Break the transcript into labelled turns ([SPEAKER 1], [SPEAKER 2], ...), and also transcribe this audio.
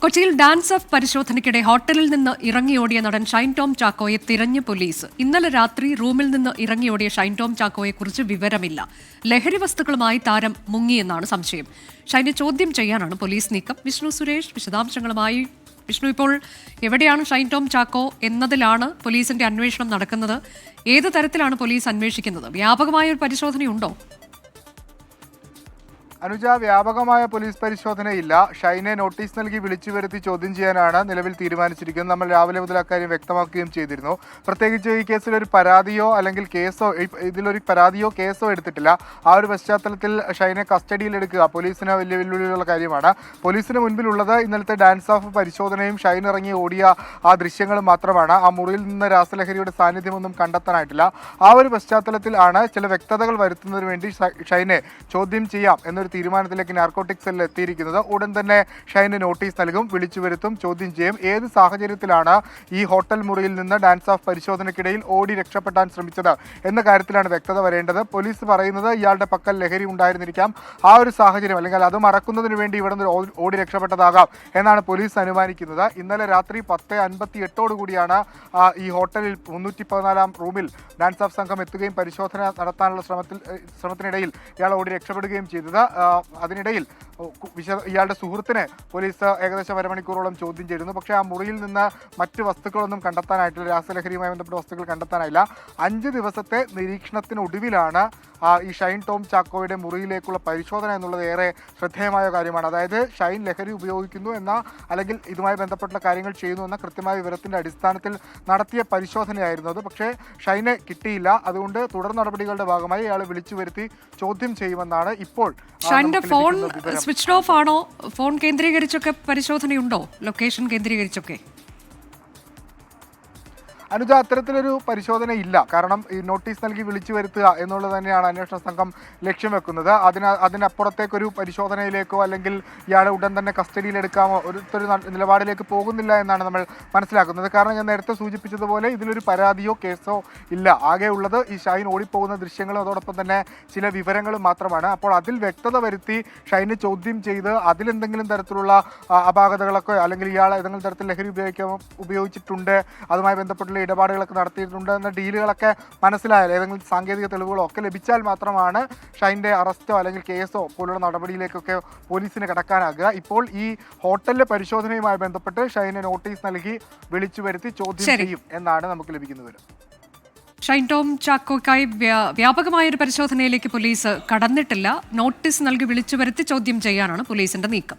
[SPEAKER 1] കൊച്ചിയിൽ dance of പരിശോധനയ്ക്കിടെ ഹോട്ടലിൽ നിന്ന് ഇറങ്ങിയോടിയ നടൻ ഷൈൻ ടോം ചാക്കോയെ തിരഞ്ഞ് പോലീസ്. ഇന്നലെ രാത്രി റൂമിൽ നിന്ന് ഇറങ്ങിയോടിയ ഷൈൻ ടോം ചാക്കോയെക്കുറിച്ച് വിവരമില്ല. ലഹരി വസ്തുക്കളുമായി താരം മുങ്ങിയെന്നാണ് സംശയം. ഷൈനെ ചോദ്യം ചെയ്യാനാണ് പോലീസ് നീക്കം. വിഷ്ണു സുരേഷ് വിശദാംശങ്ങളുമായി. വിഷ്ണു, ഇപ്പോൾ എവിടെയാണ് ഷൈൻ ടോം ചാക്കോ എന്നതിലാണ് പോലീസിന്റെ അന്വേഷണം നടക്കുന്നത്. ഏത് തരത്തിലാണ് പോലീസ് അന്വേഷിക്കുന്നത്? വ്യാപകമായ ഒരു പരിശോധനയുണ്ടോ?
[SPEAKER 2] അനുജ, വ്യാപകമായ പോലീസ് പരിശോധനയില്ല. ഷൈനെ നോട്ടീസ് നൽകി വിളിച്ചു വരുത്തി ചോദ്യം ചെയ്യാനാണ് നിലവിൽ തീരുമാനിച്ചിരിക്കുന്നത്. നമ്മൾ രാവിലെ മുതൽ അക്കാര്യം വ്യക്തമാക്കുകയും ചെയ്തിരുന്നു. പ്രത്യേകിച്ച് ഈ കേസിൽ ഒരു പരാതിയോ അല്ലെങ്കിൽ ഇതിലൊരു പരാതിയോ കേസോ എടുത്തിട്ടില്ല. ആ ഒരു പശ്ചാത്തലത്തിൽ ഷൈനെ കസ്റ്റഡിയിലെടുക്കുക പോലീസിന് വലിയ വെല്ലുവിളിയുള്ള കാര്യമാണ്. പോലീസിന് മുൻപിലുള്ളത് ഇന്നലത്തെ ഡാൻസ് ഓഫ് പരിശോധനയും ഷൈൻ ഇറങ്ങി ഓടിയ ആ ദൃശ്യങ്ങളും മാത്രമാണ്. ആ മുറിയിൽ നിന്ന് രാസലഹരിയുടെ സാന്നിധ്യമൊന്നും കണ്ടെത്താനായിട്ടില്ല. ആ ഒരു പശ്ചാത്തലത്തിൽ ചില വ്യക്തതകൾ വരുത്തുന്നതിന് വേണ്ടി ഷൈനെ ചോദ്യം ചെയ്യാം എന്നൊരു തീരുമാനത്തിലേക്ക് നാർക്കോട്ടിക് സെല്ലിൽ എത്തിയിരിക്കുന്നത്. ഉടൻ തന്നെ ഷൈന് നോട്ടീസ് നൽകും, വിളിച്ചു വരുത്തും, ചോദ്യം ചെയ്യും. ഏത് സാഹചര്യത്തിലാണ് ഈ ഹോട്ടൽ മുറിയിൽ നിന്ന് ഡാൻസ് ഓഫ് പരിശോധനയ്ക്കിടയിൽ ഓടി രക്ഷപ്പെടാൻ ശ്രമിച്ചത് എന്ന കാര്യത്തിലാണ് വ്യക്തത വരേണ്ടത്. പോലീസ് പറയുന്നത് ഇയാളുടെ പക്കൽ ലഹരി ഉണ്ടായിരുന്നിരിക്കാം. ആ ഒരു സാഹചര്യം അല്ലെങ്കിൽ അത് മറക്കുന്നതിന് വേണ്ടി ഇവിടെ നിന്ന് ഓടി രക്ഷപ്പെട്ടതാകാം എന്നാണ് പോലീസ് അനുമാനിക്കുന്നത്. ഇന്നലെ രാത്രി 10:58 ഈ ഹോട്ടലിൽ 314 റൂമിൽ ഡാൻസ് ഓഫ് സംഘം എത്തുകയും പരിശോധന നടത്താനുള്ള ശ്രമത്തിനിടയിൽ ഇയാൾ ഓടി രക്ഷപ്പെടുകയും ചെയ്തത്. അതിനിടയിൽ ഇയാളുടെ സുഹൃത്തിനെ പോലീസ് ഏകദേശം അരമണിക്കൂറോളം ചോദ്യം ചെയ്തിരുന്നു. പക്ഷേ ആ മുറിയിൽ നിന്ന് മറ്റ് വസ്തുക്കളൊന്നും കണ്ടെത്താനായിട്ടില്ല. രാസലഹരിയുമായി ബന്ധപ്പെട്ട വസ്തുക്കൾ കണ്ടെത്താനായില്ല. 5 ദിവസത്തെ നിരീക്ഷണത്തിനൊടുവിലാണ് ഈ ഷൈൻ ടോം ചാക്കോയുടെ മുറിയിലേക്കുള്ള പരിശോധന എന്നുള്ളത് ഏറെ ശ്രദ്ധേയമായ കാര്യമാണ്. അതായത് ഷൈൻ ലഹരി ഉപയോഗിക്കുന്നു അല്ലെങ്കിൽ ഇതുമായി ബന്ധപ്പെട്ട കാര്യങ്ങൾ ചെയ്യുന്നു എന്ന കൃത്യമായ വിവരത്തിന്റെ അടിസ്ഥാനത്തിൽ നടത്തിയ പരിശോധനയായിരുന്നു അത്. പക്ഷേ ഷൈനെ കിട്ടിയില്ല. അതുകൊണ്ട് തുടർ നടപടികളുടെ ഭാഗമായി ഇയാളെ വിളിച്ചു വരുത്തി ചോദ്യം ചെയ്യുമെന്നാണ് ഇപ്പോൾ.
[SPEAKER 1] ഷൈന്റെ ഫോൺ സ്വിച്ച് ഓഫ് ആണോ? ഫോൺ കേന്ദ്രീകരിച്ചൊക്കെ പരിശോധനയുണ്ടോ? ലൊക്കേഷൻ കേന്ദ്രീകരിച്ചൊക്കെ?
[SPEAKER 2] അനുജ, അത്തരത്തിലൊരു പരിശോധന ഇല്ല. കാരണം ഈ നോട്ടീസ് നൽകി വിളിച്ചു വരുത്തുക എന്നുള്ളത് തന്നെയാണ് അന്വേഷണ സംഘം ലക്ഷ്യം വെക്കുന്നത്. അതിനപ്പുറത്തേക്കൊരു പരിശോധനയിലേക്കോ അല്ലെങ്കിൽ ഇയാളെ ഉടൻ തന്നെ കസ്റ്റഡിയിലെടുക്കാമോ ഒരു നിലപാടിലേക്ക് പോകുന്നില്ല എന്നാണ് നമ്മൾ മനസ്സിലാക്കുന്നത്. കാരണം ഞാൻ നേരത്തെ സൂചിപ്പിച്ചതുപോലെ ഇതിലൊരു പരാതിയോ കേസോ ഇല്ല. ആകെ ഉള്ളത് ഈ ഷൈൻ ഓടിപ്പോകുന്ന ദൃശ്യങ്ങളും അതോടൊപ്പം തന്നെ ചില വിവരങ്ങളും മാത്രമാണ്. അപ്പോൾ അതിൽ വ്യക്തത വരുത്തി ഷൈനെ ചോദ്യം ചെയ്ത് അതിലെന്തെങ്കിലും തരത്തിലുള്ള അപാകതകളൊക്കെ അല്ലെങ്കിൽ ഇയാൾ ഏതെങ്കിലും തരത്തിൽ ലഹരി ഉപയോഗിച്ചിട്ടുണ്ട്, അതുമായി ബന്ധപ്പെട്ടുള്ള ഇടപാടുകളൊക്കെ നടത്തിയിട്ടുണ്ട് എന്ന ഡീലുകളൊക്കെ മനസ്സിലായാൽ ഏതെങ്കിലും സാങ്കേതിക തെളിവുകളോ ഒക്കെ ലഭിച്ചാൽ മാത്രമാണ് ഷൈൻ്റെ അറസ്റ്റോ അല്ലെങ്കിൽ കേസോ പോലുള്ള നടപടിയിലേക്കൊക്കെ പോലീസിന് കടക്കാനാകുക. ഇപ്പോൾ ഈ ഹോട്ടലിലെ പരിശോധനയുമായി ബന്ധപ്പെട്ട് ഷൈനെ നോട്ടീസ് നൽകി വിളിച്ചു വരുത്തി ചോദ്യം ചെയ്യും എന്നാണ് നമുക്ക് ലഭിക്കുന്ന വിവരം.
[SPEAKER 1] ഷൈൻ ടോം ചാക്കോയ്ക്കായി വ്യാപകമായൊരു പരിശോധനയിലേക്ക് പോലീസ് കടന്നിട്ടില്ല. നോട്ടീസ് നൽകി വിളിച്ചു വരുത്തി ചോദ്യം ചെയ്യാനാണ് പോലീസിന്റെ നീക്കം.